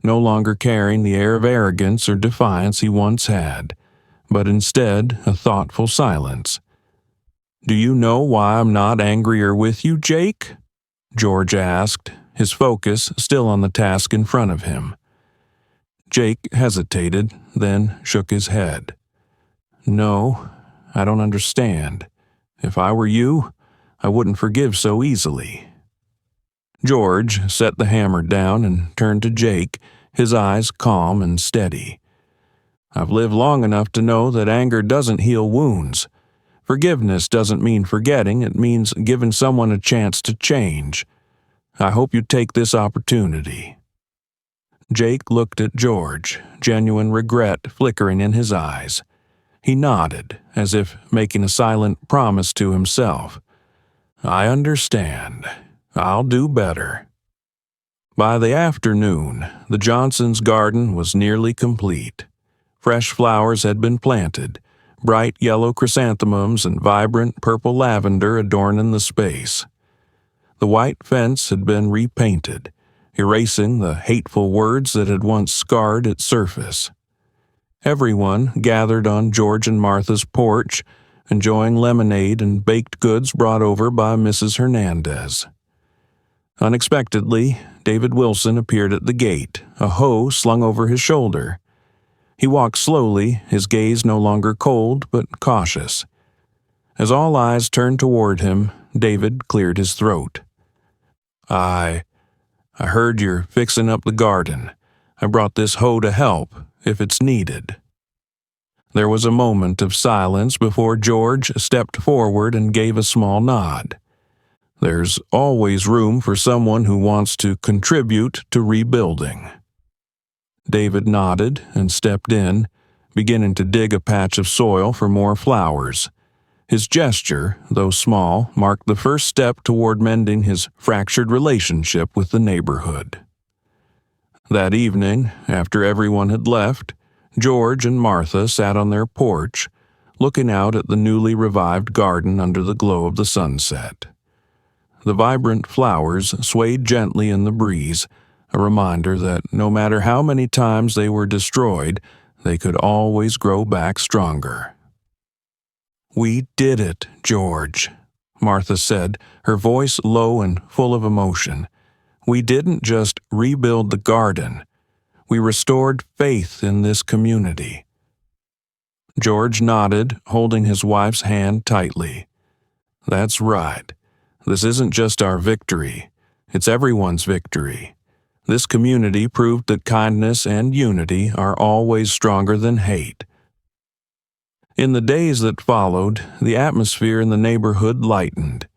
no longer carrying the air of arrogance or defiance he once had, but instead a thoughtful silence. "Do you know why I'm not angrier with you, Jake?" George asked, his focus still on the task in front of him. Jake hesitated, then shook his head. No, I don't understand. If I were you, I wouldn't forgive so easily. George set the hammer down and turned to Jake, his eyes calm and steady. I've lived long enough to know that anger doesn't heal wounds. Forgiveness doesn't mean forgetting, it means giving someone a chance to change. I hope you take this opportunity. Jake looked at George, genuine regret flickering in his eyes. He nodded, as if making a silent promise to himself. I understand. I'll do better. By the afternoon, the Johnsons' garden was nearly complete. Fresh flowers had been planted, bright yellow chrysanthemums and vibrant purple lavender adorning the space. The white fence had been repainted, erasing the hateful words that had once scarred its surface. Everyone gathered on George and Martha's porch, enjoying lemonade and baked goods brought over by Mrs. Hernandez. Unexpectedly, David Wilson appeared at the gate, a hoe slung over his shoulder. He walked slowly, his gaze no longer cold but cautious. As all eyes turned toward him, David cleared his throat. I heard you're fixing up the garden. I brought this hoe to help, if it's needed." There was a moment of silence before George stepped forward and gave a small nod. There's always room for someone who wants to contribute to rebuilding. David nodded and stepped in, beginning to dig a patch of soil for more flowers. His gesture, though small, marked the first step toward mending his fractured relationship with the neighborhood. That evening, after everyone had left, George and Martha sat on their porch, looking out at the newly revived garden under the glow of the sunset. The vibrant flowers swayed gently in the breeze, a reminder that no matter how many times they were destroyed, they could always grow back stronger. "We did it, George," Martha said, her voice low and full of emotion. "We didn't just rebuild the garden. We restored faith in this community." George nodded, holding his wife's hand tightly. "That's right. This isn't just our victory. It's everyone's victory. This community proved that kindness and unity are always stronger than hate." In the days that followed, the atmosphere in the neighborhood lightened.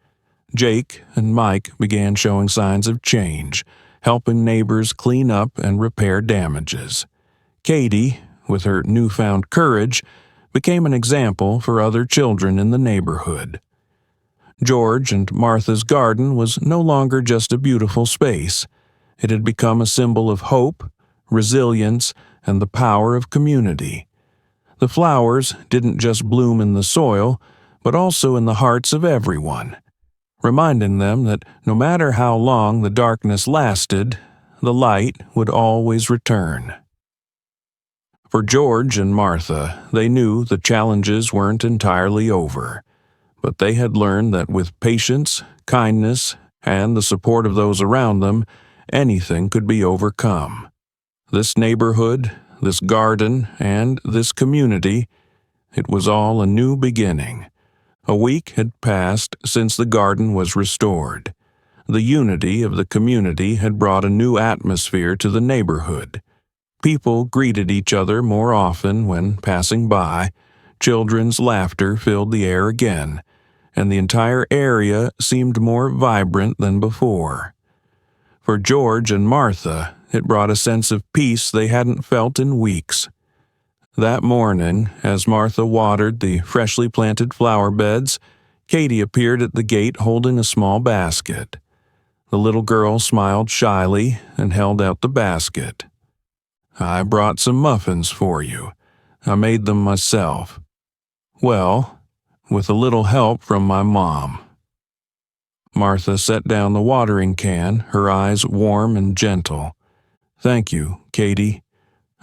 Jake and Mike began showing signs of change, helping neighbors clean up and repair damages. Katie, with her newfound courage, became an example for other children in the neighborhood. George and Martha's garden was no longer just a beautiful space. It had become a symbol of hope, resilience, and the power of community. The flowers didn't just bloom in the soil, but also in the hearts of everyone, reminding them that no matter how long the darkness lasted, the light would always return. For George and Martha, they knew the challenges weren't entirely over, but they had learned that with patience, kindness, and the support of those around them, anything could be overcome. This neighborhood, this garden, and this community, it was all a new beginning. A week had passed since the garden was restored. The unity of the community had brought a new atmosphere to the neighborhood. People greeted each other more often when passing by, children's laughter filled the air again, and the entire area seemed more vibrant than before. For George and Martha, it brought a sense of peace they hadn't felt in weeks. That morning, as Martha watered the freshly planted flower beds, Katie appeared at the gate holding a small basket. The little girl smiled shyly and held out the basket. "I brought some muffins for you. I made them myself. Well, with a little help from my mom." Martha set down the watering can, her eyes warm and gentle. "Thank you, Katie.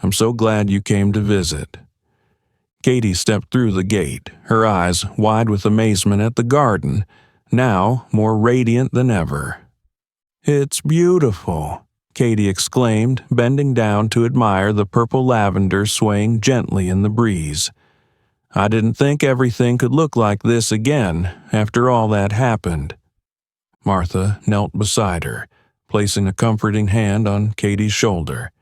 I'm so glad you came to visit." Katie stepped through the gate, her eyes wide with amazement at the garden, now more radiant than ever. "It's beautiful," Katie exclaimed, bending down to admire the purple lavender swaying gently in the breeze. "I didn't think everything could look like this again after all that happened." Martha knelt beside her, placing a comforting hand on Katie's shoulder.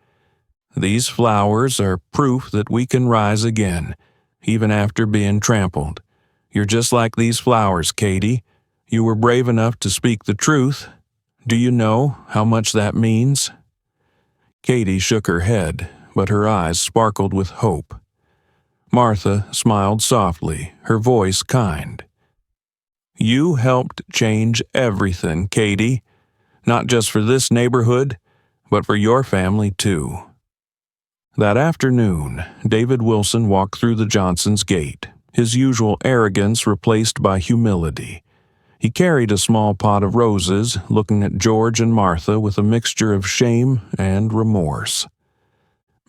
"These flowers are proof that we can rise again, even after being trampled. You're just like these flowers, Katie. You were brave enough to speak the truth. Do you know how much that means?" Katie shook her head, but her eyes sparkled with hope. Martha smiled softly, her voice kind. "You helped change everything, Katie. Not just for this neighborhood, but for your family too." That afternoon, David Wilson walked through the Johnsons' gate, his usual arrogance replaced by humility. He carried a small pot of roses, looking at George and Martha with a mixture of shame and remorse.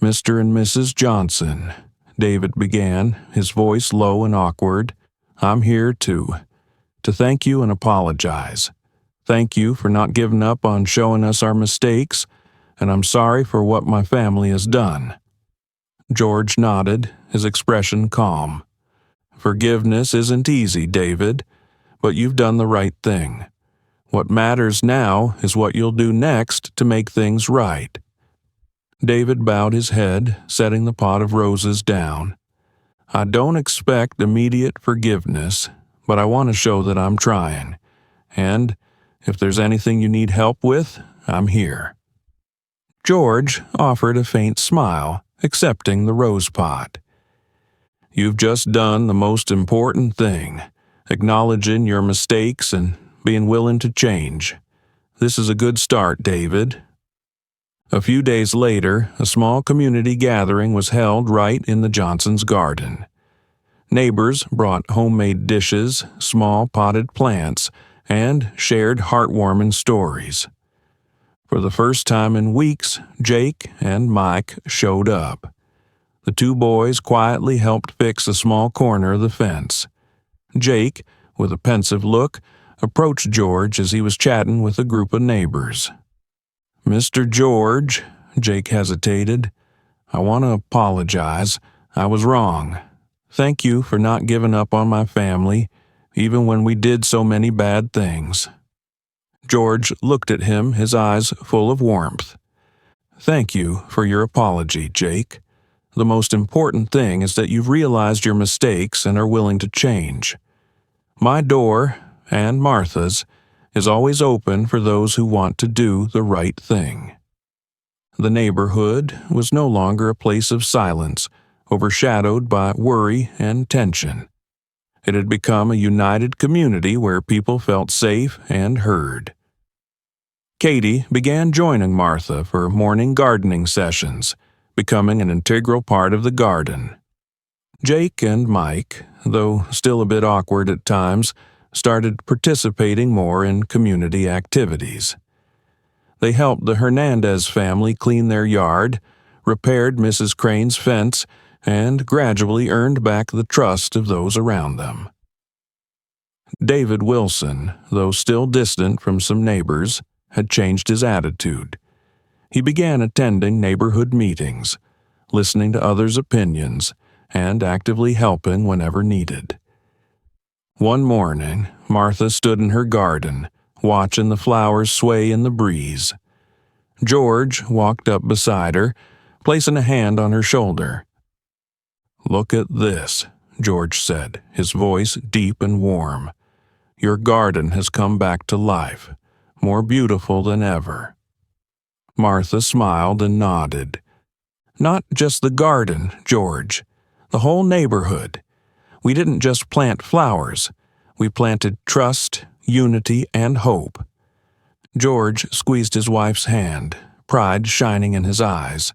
"Mr. and Mrs. Johnson," David began, his voice low and awkward, "I'm here to thank you and apologize. Thank you for not giving up on showing us our mistakes, and I'm sorry for what my family has done." George nodded, his expression calm. "Forgiveness isn't easy, David, but you've done the right thing. What matters now is what you'll do next to make things right." David bowed his head, setting the pot of roses down. "I don't expect immediate forgiveness, but I want to show that I'm trying. And if there's anything you need help with, I'm here." George offered a faint smile, accepting the rose pot. "You've just done the most important thing, acknowledging your mistakes and being willing to change. This is a good start, David." A few days later, a small community gathering was held right in the Johnsons' garden. Neighbors brought homemade dishes, small potted plants, and shared heartwarming stories. For the first time in weeks, Jake and Mike showed up. The two boys quietly helped fix a small corner of the fence. Jake, with a pensive look, approached George as he was chatting with a group of neighbors. "Mr. George," Jake hesitated, "I want to apologize. I was wrong. Thank you for not giving up on my family, even when we did so many bad things." George looked at him, his eyes full of warmth. "Thank you for your apology, Jake. The most important thing is that you've realized your mistakes and are willing to change. My door, and Martha's, is always open for those who want to do the right thing." The neighborhood was no longer a place of silence, overshadowed by worry and tension. It had become a united community where people felt safe and heard. Katie began joining Martha for morning gardening sessions, becoming an integral part of the garden. Jake and Mike, though still a bit awkward at times, started participating more in community activities. They helped the Hernandez family clean their yard, repaired Mrs. Crane's fence, and gradually earned back the trust of those around them. David Wilson, though still distant from some neighbors, had changed his attitude. He began attending neighborhood meetings, listening to others' opinions, and actively helping whenever needed. One morning, Martha stood in her garden, watching the flowers sway in the breeze. George walked up beside her, placing a hand on her shoulder. "Look at this," George said, his voice deep and warm. "Your garden has come back to life, more beautiful than ever." Martha smiled and nodded. "Not just the garden, George. The whole neighborhood. We didn't just plant flowers. We planted trust, unity, and hope." George squeezed his wife's hand, pride shining in his eyes.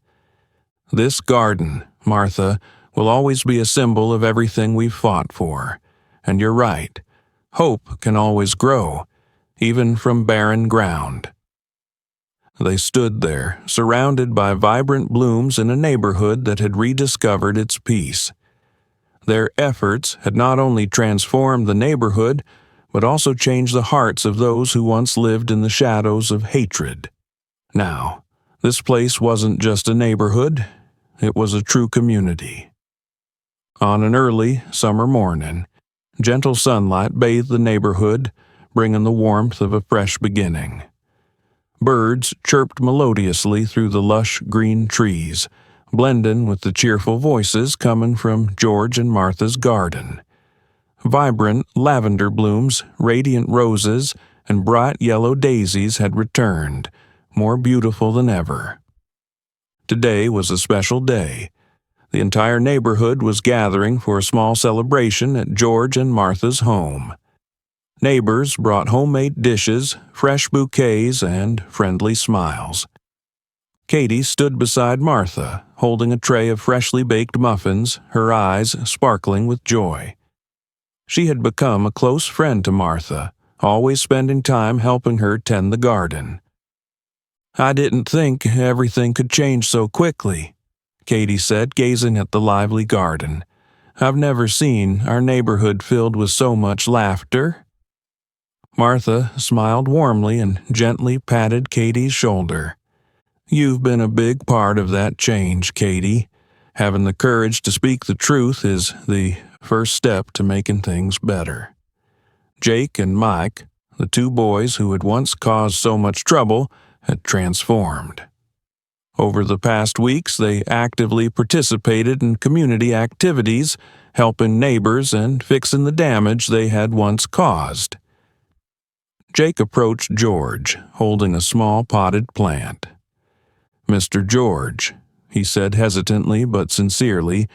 "This garden, Martha, will always be a symbol of everything we've fought for. And you're right. Hope can always grow, even from barren ground." They stood there, surrounded by vibrant blooms in a neighborhood that had rediscovered its peace. Their efforts had not only transformed the neighborhood, but also changed the hearts of those who once lived in the shadows of hatred. Now, this place wasn't just a neighborhood, it was a true community. On an early summer morning, gentle sunlight bathed the neighborhood, bringing the warmth of a fresh beginning. Birds chirped melodiously through the lush green trees, blending with the cheerful voices coming from George and Martha's garden. Vibrant lavender blooms, radiant roses, and bright yellow daisies had returned, more beautiful than ever. Today was a special day. The entire neighborhood was gathering for a small celebration at George and Martha's home. Neighbors brought homemade dishes, fresh bouquets, and friendly smiles. Katie stood beside Martha, holding a tray of freshly baked muffins, her eyes sparkling with joy. She had become a close friend to Martha, always spending time helping her tend the garden. "I didn't think everything could change so quickly," Katie said, gazing at the lively garden. "I've never seen our neighborhood filled with so much laughter." Martha smiled warmly and gently patted Katie's shoulder. "You've been a big part of that change, Katie. Having the courage to speak the truth is the first step to making things better." Jake and Mike, the two boys who had once caused so much trouble, had transformed. Over the past weeks, they actively participated in community activities, helping neighbors and fixing the damage they had once caused. Jake approached George, holding a small potted plant. "Mr. George," he said hesitantly but sincerely,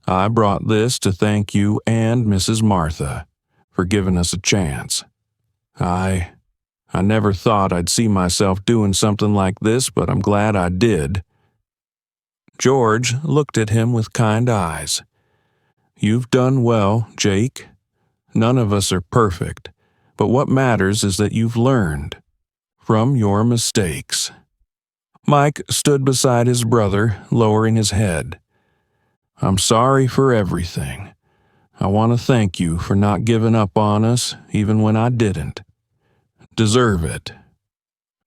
"I brought this to thank you and Mrs. Martha for giving us a chance. I never thought I'd see myself doing something like this, but I'm glad I did." George looked at him with kind eyes. "You've done well, Jake. None of us are perfect, but what matters is that you've learned from your mistakes." Mike stood beside his brother, lowering his head. "I'm sorry for everything. I want to thank you for not giving up on us, even when I didn't. Deserve it."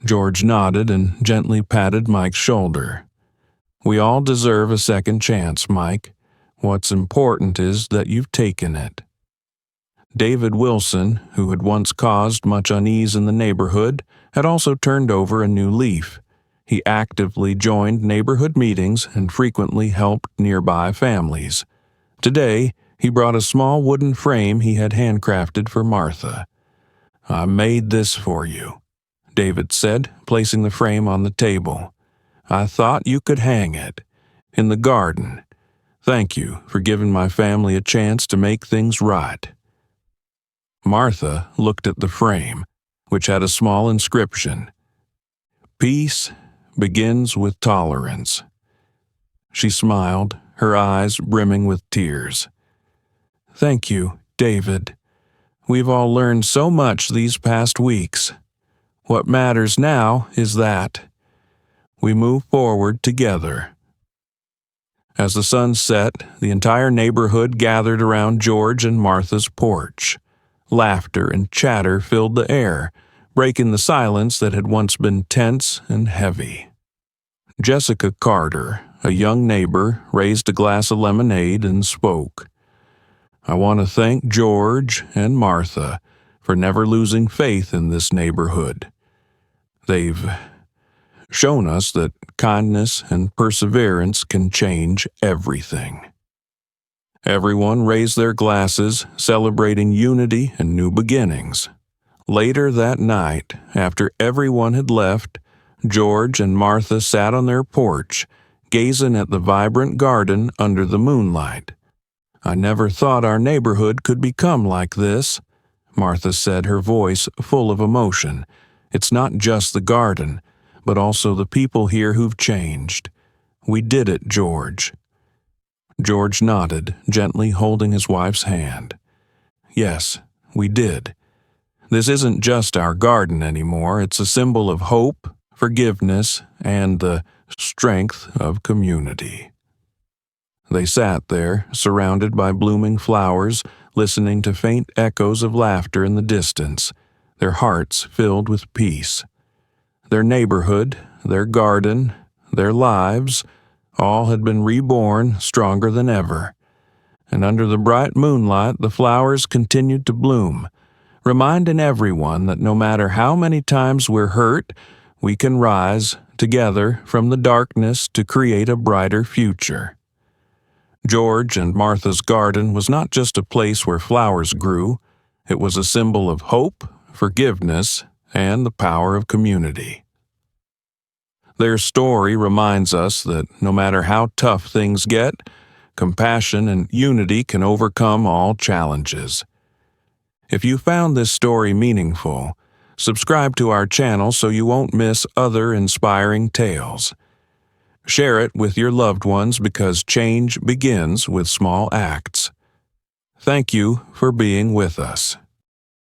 George nodded and gently patted Mike's shoulder. "We all deserve a second chance, Mike. What's important is that you've taken it." David Wilson, who had once caused much unease in the neighborhood, had also turned over a new leaf. He actively joined neighborhood meetings and frequently helped nearby families. Today, he brought a small wooden frame he had handcrafted for Martha. "I made this for you," David said, placing the frame on the table. "I thought you could hang it in the garden. Thank you for giving my family a chance to make things right." Martha looked at the frame, which had a small inscription. "Peace begins with tolerance." She smiled, her eyes brimming with tears. "Thank you, David. We've all learned so much these past weeks. What matters now is that we move forward together." As the sun set, the entire neighborhood gathered around George and Martha's porch. Laughter and chatter filled the air, breaking the silence that had once been tense and heavy. Jessica Carter, a young neighbor, raised a glass of lemonade and spoke. "I want to thank George and Martha for never losing faith in this neighborhood. They've shown us that kindness and perseverance can change everything." Everyone raised their glasses, celebrating unity and new beginnings. Later that night, after everyone had left, George and Martha sat on their porch, gazing at the vibrant garden under the moonlight. "I never thought our neighborhood could become like this," Martha said, her voice full of emotion. "It's not just the garden, but also the people here who've changed. We did it, George." George nodded, gently holding his wife's hand. "Yes, we did. This isn't just our garden anymore. It's a symbol of hope, forgiveness, and the strength of community." They sat there, surrounded by blooming flowers, listening to faint echoes of laughter in the distance, their hearts filled with peace. Their neighborhood, their garden, their lives, all had been reborn stronger than ever. And under the bright moonlight, the flowers continued to bloom, reminding everyone that no matter how many times we're hurt, we can rise together from the darkness to create a brighter future. George and Martha's garden was not just a place where flowers grew, it was a symbol of hope, forgiveness, and the power of community. Their story reminds us that no matter how tough things get, compassion and unity can overcome all challenges. If you found this story meaningful, subscribe to our channel so you won't miss other inspiring tales. Share it with your loved ones because change begins with small acts. Thank you for being with us.